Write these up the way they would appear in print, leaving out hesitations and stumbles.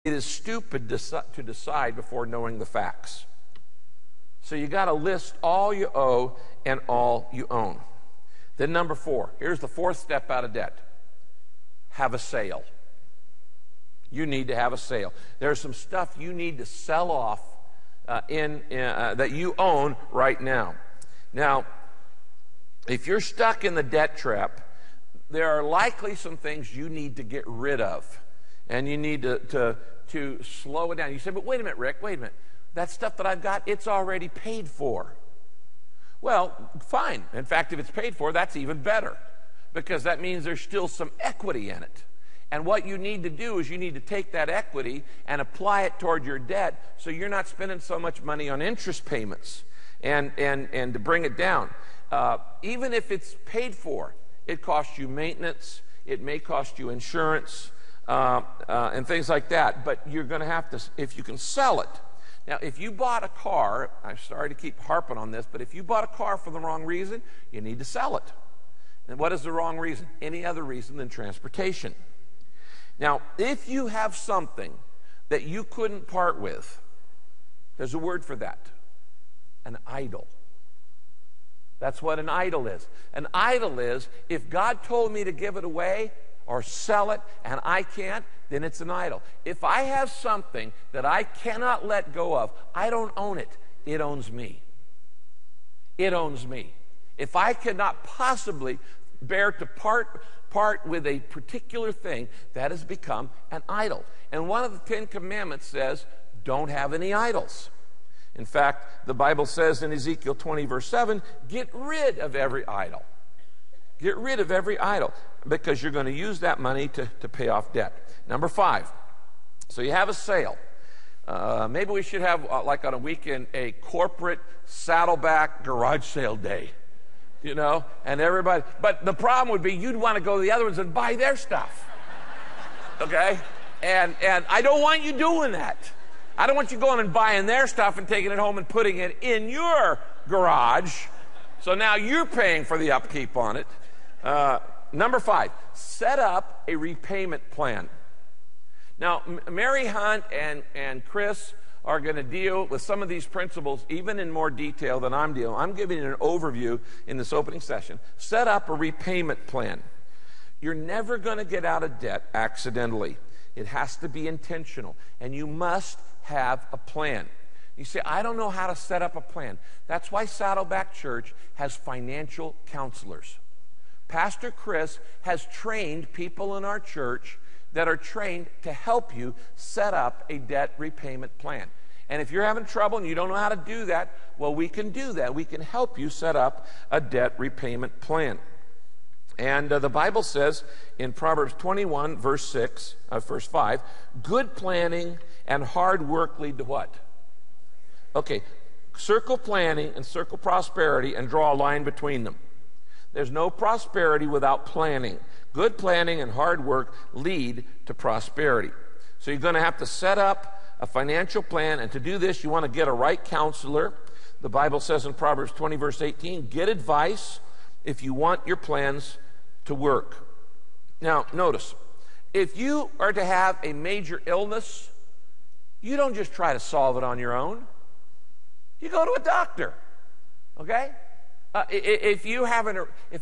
It is stupid to decide before knowing the facts. So you got to list all you owe and all you own. Then number 4, here's the 4th step out of debt. Have a sale. You need to have a sale. There's some stuff you need to sell off that you own right now. Now, if you're stuck in the debt trap, there are likely some things you need to get rid of, and you need to slow it down. You say, but wait a minute, Rick, wait a minute. That stuff that I've got, it's already paid for. Well, fine. In fact, if it's paid for, that's even better, because that means there's still some equity in it. And what you need to do is you need to take that equity and apply it toward your debt, so you're not spending so much money on interest payments, and to bring it down. Even if it's paid for, it costs you maintenance, it may cost you insurance, and things like that. But you're going to have to, if you can sell it. Now, if you bought a car, I'm sorry to keep harping on this, but if you bought a car for the wrong reason, you need to sell it. And what is the wrong reason? Any other reason than transportation. Now, if you have something that you couldn't part with, there's a word for that: an idol. That's what an idol is. An idol is, if God told me to give it away or sell it and I can't, then it's an idol. If I have something that I cannot let go of, I don't own it. It owns me. It owns me. If I cannot possibly bear to part with a particular thing, that has become an idol. And one of the 10 Commandments says, don't have any idols. In fact, the Bible says in Ezekiel 20, verse 7, get rid of every idol. Get rid of every idol, because you're going to use that money to pay off debt. Number 5, so you have a sale. Maybe we should have, like on a weekend, a corporate Saddleback garage sale day. You know, and everybody, but the problem would be you'd want to go to the other ones and buy their stuff. Okay? And I don't want you doing that. I don't want you going and buying their stuff and taking it home and putting it in your garage. So now you're paying for the upkeep on it. Number 5, set up a repayment plan. Now, Mary Hunt and Chris are going to deal with some of these principles even in more detail than I'm dealing. I'm giving you an overview in this opening session. Set up a repayment plan. You're never going to get out of debt accidentally. It has to be intentional, and you must have a plan. You say, I don't know how to set up a plan. That's why Saddleback Church has financial counselors. Pastor Chris has trained people in our church that are trained to help you set up a debt repayment plan. And if you're having trouble and you don't know how to do that, well, we can do that. We can help you set up a debt repayment plan. And the Bible says in Proverbs 21, verse 5, good planning and hard work lead to what? Okay, circle planning and circle prosperity and draw a line between them. There's no prosperity without planning. Good planning and hard work lead to prosperity. So you're going to have to set up a financial plan, and to do this, you want to get a right counselor. The Bible says in Proverbs 20, verse 18, get advice if you want your plans to work. Now, notice, if you are to have a major illness, you don't just try to solve it on your own. You go to a doctor, okay? If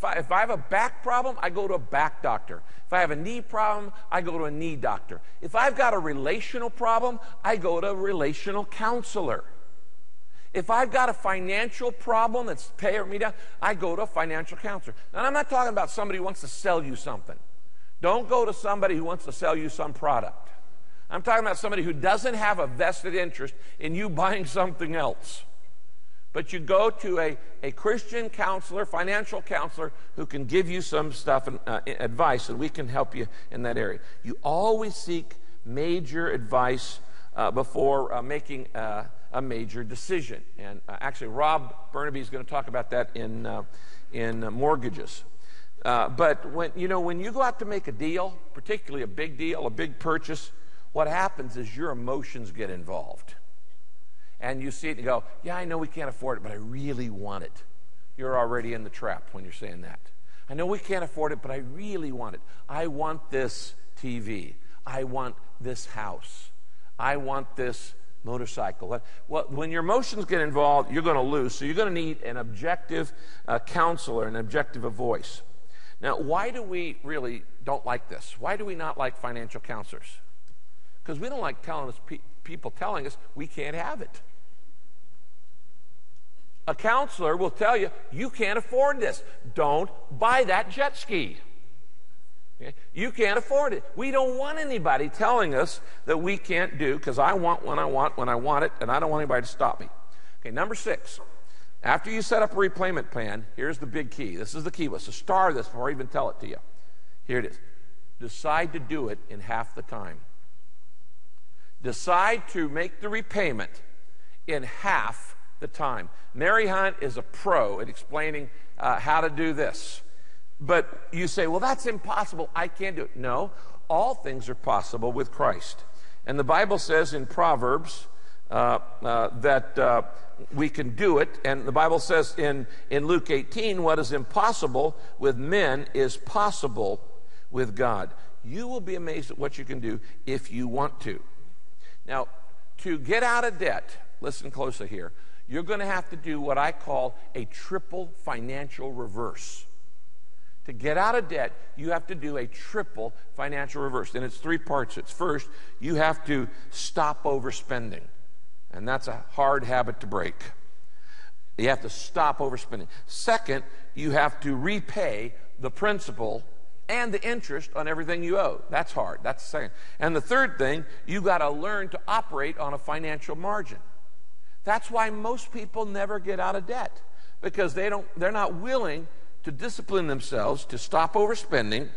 I have a back problem, I go to a back doctor. If I have a knee problem, I go to a knee doctor. If I've got a relational problem, I go to a relational counselor. If I've got a financial problem that's paying me down, I go to a financial counselor. Now, I'm not talking about somebody who wants to sell you something. Don't go to somebody who wants to sell you some product. I'm talking about somebody who doesn't have a vested interest in you buying something else. But you go to a Christian counselor, financial counselor, who can give you some stuff and advice, and we can help you in that area. You always seek major advice before making a major decision. And actually, Rob Burnaby is going to talk about that in mortgages. But when you go out to make a deal, particularly a big deal, a big purchase, what happens is your emotions get involved. And you see it and you go, yeah, I know we can't afford it, but I really want it. You're already in the trap when you're saying that. I know we can't afford it, but I really want it. I want this TV. I want this house. I want this motorcycle. Well, when your emotions get involved, you're going to lose. So you're going to need an objective counselor, an objective voice. Now, why do we really don't like this? Why do we not like financial counselors? Because we don't like people telling us we can't have it. A counselor will tell you, you can't afford this. Don't buy that jet ski. Okay? You can't afford it. We don't want anybody telling us that we can't do, because I want when I want it, and I don't want anybody to stop me. Okay, number 6. After you set up a repayment plan, here's the big key. This is the key. Let's star this before I even tell it to you. Here it is. Decide to do it in half the time. Decide to make the repayment in half the time. Mary Hunt is a pro at explaining how to do this. But you say, well, that's impossible. I can't do it. No, all things are possible with Christ. And the Bible says in Proverbs that we can do it. And the Bible says in Luke 18, what is impossible with men is possible with God. You will be amazed at what you can do if you want to. Now, to get out of debt, listen closely here, you're going to have to do what I call a triple financial reverse. To get out of debt, you have to do a triple financial reverse. And it's 3 parts. It's first, you have to stop overspending. And that's a hard habit to break. You have to stop overspending. Second, you have to repay the principal and the interest on everything you owe. That's hard. That's the second. And the third thing, you got to learn to operate on a financial margin. That's why most people never get out of debt, because they're not willing to discipline themselves to stop overspending,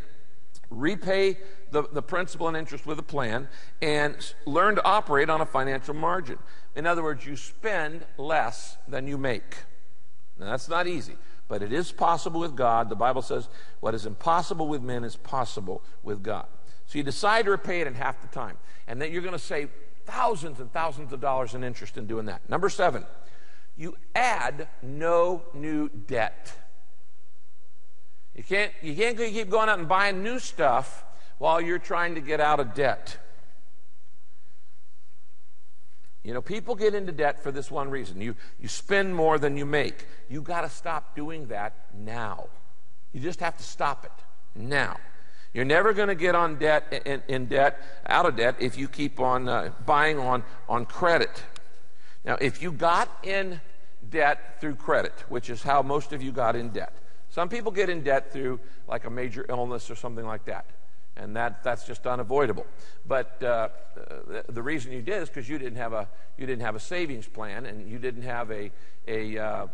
repay the principal and interest with a plan, and learn to operate on a financial margin. In other words, you spend less than you make. Now, that's not easy, but it is possible with God. The Bible says what is impossible with men is possible with God. So you decide to repay it in half the time, and then you're going to save thousands and thousands of dollars in interest in doing that. Number 7, you add no new debt. You can't keep going out and buying new stuff while you're trying to get out of debt. You know, people get into debt for this one reason. You spend more than you make. You got to stop doing that now. You just have to stop it now. You're never going to get on debt out of debt if you keep on buying on credit. Now, if you got in debt through credit, which is how most of you got in debt. Some people get in debt through like a major illness or something like that, and that's just unavoidable. But the reason you did is because you didn't have a savings plan, and you didn't have an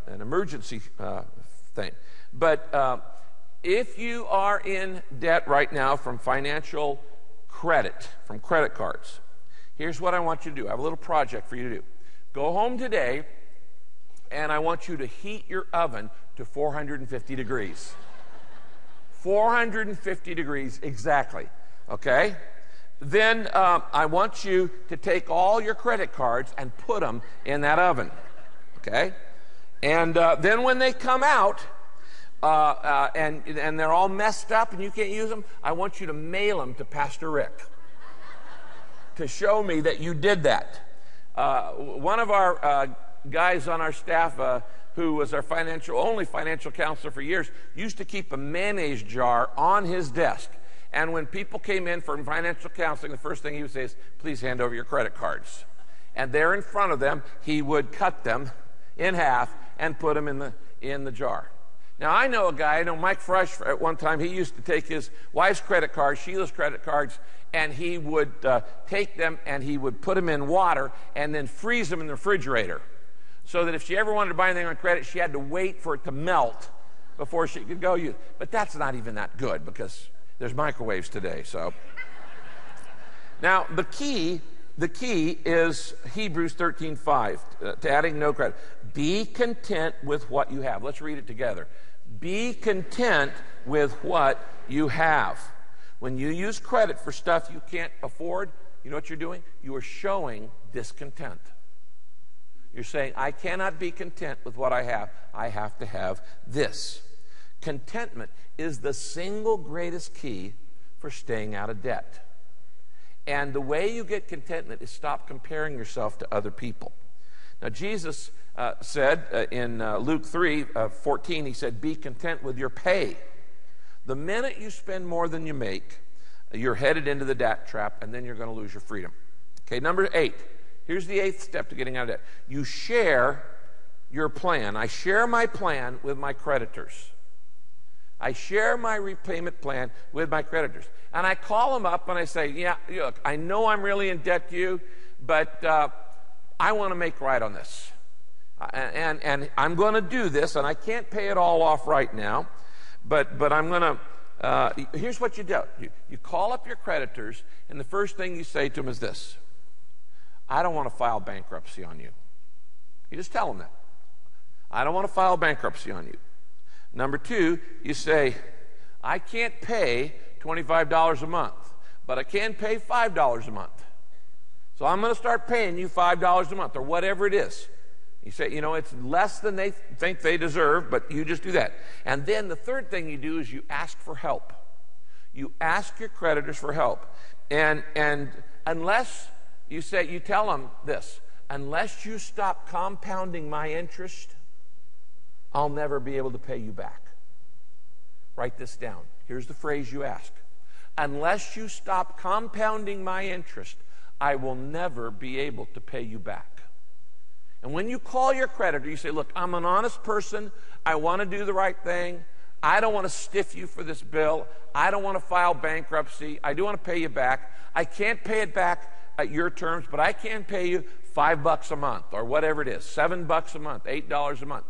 emergency thing. But if you are in debt right now from financial credit, from credit cards, here's what I want you to do. I have a little project for you to do. Go home today, and I want you to heat your oven to 450 degrees. 450 degrees exactly, okay? Then I want you to take all your credit cards and put them in that oven, okay? And then when they come out, and they're all messed up and you can't use them, I want you to mail them to Pastor Rick to show me that you did that. One of our guys on our staff, who was our only financial counselor for years, used to keep a mayonnaise jar on his desk. And when people came in for financial counseling, the first thing he would say is, please hand over your credit cards. And there in front of them, he would cut them in half and put them in the jar. Now, I know a guy, Mike Fresh, at one time, he used to take his wife's credit cards, Sheila's credit cards, and he would take them and he would put them in water and then freeze them in the refrigerator, so that if she ever wanted to buy anything on credit, she had to wait for it to melt before she could go use it. But that's not even that good, because there's microwaves today. So now the key is Hebrews 13:5, to adding no credit. Be content with what you have. Let's read it together. Be content with what you have. When you use credit for stuff you can't afford, you know what you're doing? You are showing discontent. You're saying, I cannot be content with what I have. I have to have this. Contentment is the single greatest key for staying out of debt. And the way you get contentment is stop comparing yourself to other people. Now, Jesus said in Luke 3:14, he said, be content with your pay. The minute you spend more than you make, you're headed into the debt trap, and then you're going to lose your freedom. Okay, number 8. Here's the 8th step to getting out of debt. You share your plan. I share my plan with my creditors. I share my repayment plan with my creditors. And I call them up and I say, yeah, look, I know I'm really in debt to you, but I want to make right on this. And I'm going to do this, and I can't pay it all off right now, but I'm going to, here's what you do. You call up your creditors, and the first thing you say to them is this: I don't want to file bankruptcy on you. You just tell them that. I don't want to file bankruptcy on you. Number 2, you say, I can't pay $25 a month, but I can pay $5 a month. So I'm going to start paying you $5 a month, or whatever it is. You say, it's less than they think they deserve, but you just do that. And then the third thing you do is you ask for help. You ask your creditors for help. And unless you tell them this: unless you stop compounding my interest, I'll never be able to pay you back. Write this down. Here's the phrase you ask: unless you stop compounding my interest, I will never be able to pay you back. And when you call your creditor, you say, look, I'm an honest person. I want to do the right thing. I don't want to stiff you for this bill. I don't want to file bankruptcy. I do want to pay you back. I can't pay it back at your terms, but I can pay you $5 a month, or whatever it is, $7 a month, $8 a month.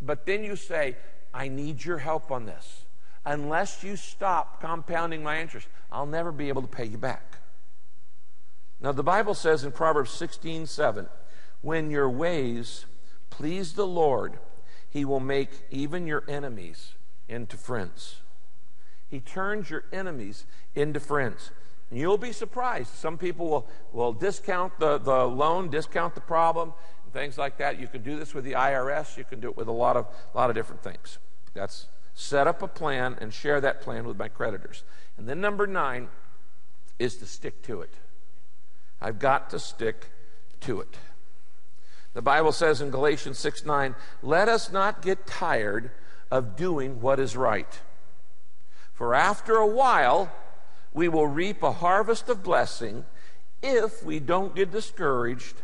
But then you say, I need your help on this. Unless you stop compounding my interest, I'll never be able to pay you back. Now, the Bible says in Proverbs 16:7, when your ways please the Lord, he will make even your enemies into friends. He turns your enemies into friends. And you'll be surprised. Some people will discount the loan, discount the problem, and things like that. You can do this with the IRS. You can do it with a lot of different things. That's set up a plan and share that plan with my creditors. And then number 9 is to stick to it. I've got to stick to it. The Bible says in Galatians 6:9, let us not get tired of doing what is right. For after a while, we will reap a harvest of blessing if we don't get discouraged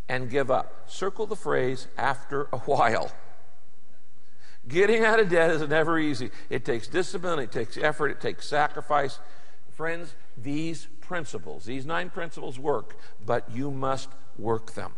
and give up. Circle the phrase, after a while. Getting out of debt is never easy. It takes discipline, it takes effort, it takes sacrifice. Friends, these 9 principles work, but you must work them.